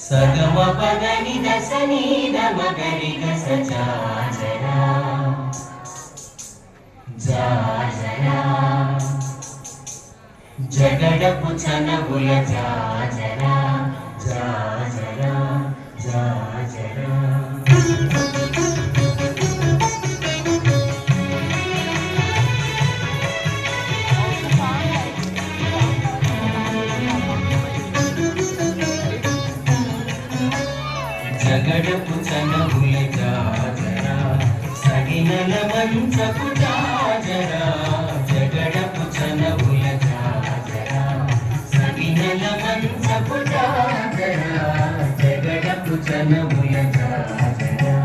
సగమ పదని దశ నీదమ గరి గస జాజరా జాజరా జగడపు చనబుల జాజరా జాజరా జాజరా జగడపు చనబుల జాజరా సగినల మంచపు జాజరా జగడపు చనబుల జాజరా సగినల మంచపు జాజరా జగడపు చనబుల జాజరా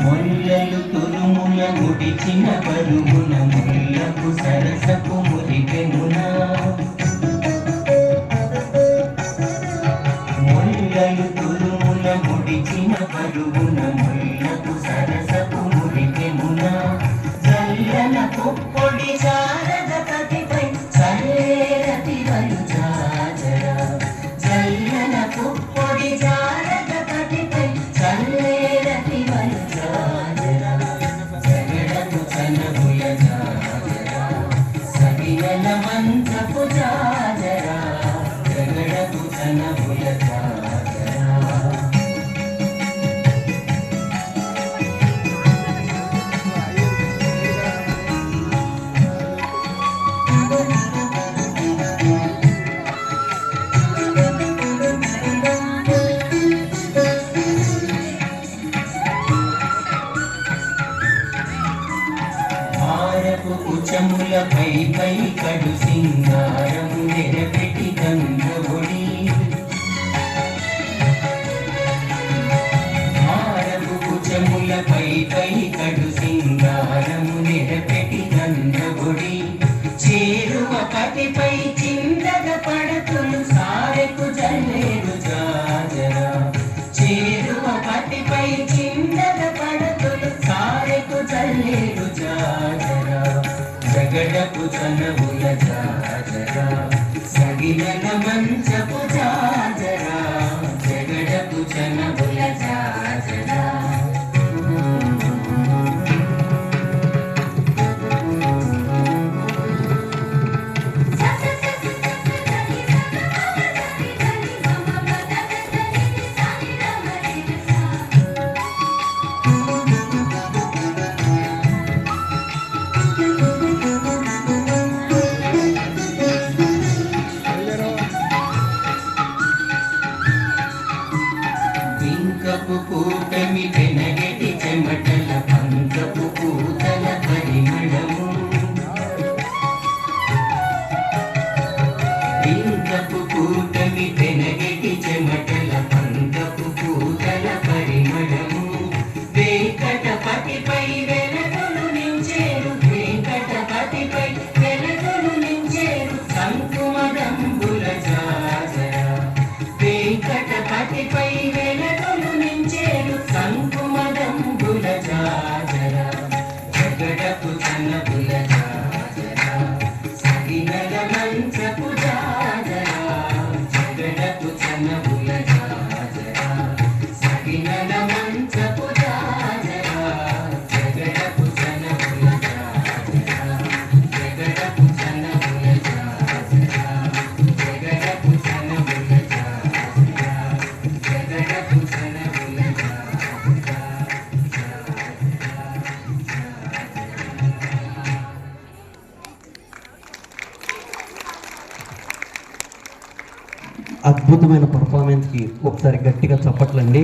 ముల్లలు తురుముల ముడిచిన పరుగున ముల్లకు సరసపు మురిపెనున ముల్లలు తురుముల ముడిచిన పరుగున ముల్లకు సరసపు మురిపెనున చల్లన పొప్పొడి శారద కతిపై చల్లేరతి వలు జాజరా చల్లన పొప్పొడి శారద కతిపై చల్లేరతి వలు జాజరా జగడపు చనబుల జాజరా సగినల మంచపు జాజరా జగడపు చనబుల జాజరా కుచముల పై పై కడు సింగారము నెరపెట్టి గంగొడి హారపు కుచముల పై పై కడు సింగారము నెరపెట్టి గంగొడి చేరువ పతిపై చిందగ పడతులు సారెకు జల్లేరు జాజరా చేరువ పతిపై చిందగ పడతులు సారెకు జల్లేరు జాజరా జగడపు చనబుల జాజరా సగినల మంచపు జాజరా జగడపు చనబుల జాజరా పంకపు కూటమి పెనగటి చెమటల పంకపు కూతల పరిమళము పంకపు కూటమి పెనగటి చెమటల పంకపు కూతల పరిమళము వెంకటపతిపై వెలగలు నించేరు వెంకటపతిపై వెలగలు నించేరు సంకుమదంబుల జాజరా వెంకటపతిపై సంకుమదంబుల జాజరా జగడపు చనబుల జాజరా సగినల మంచపు జాజరా జగడపు చనబుల జాజరా సగినల మంచపు జాజరా జగడపు చనబుల జాజరా జగడపు చనబుల జాజరా జగడపు చనబుల జాజరా జగడపు చనబుల అద్భుతమైన పర్ఫార్మెన్స్కి ఒకసారి గట్టిగా చప్పట్లండి.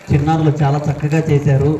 చిన్నారులు చాలా చక్కగా చేశారు.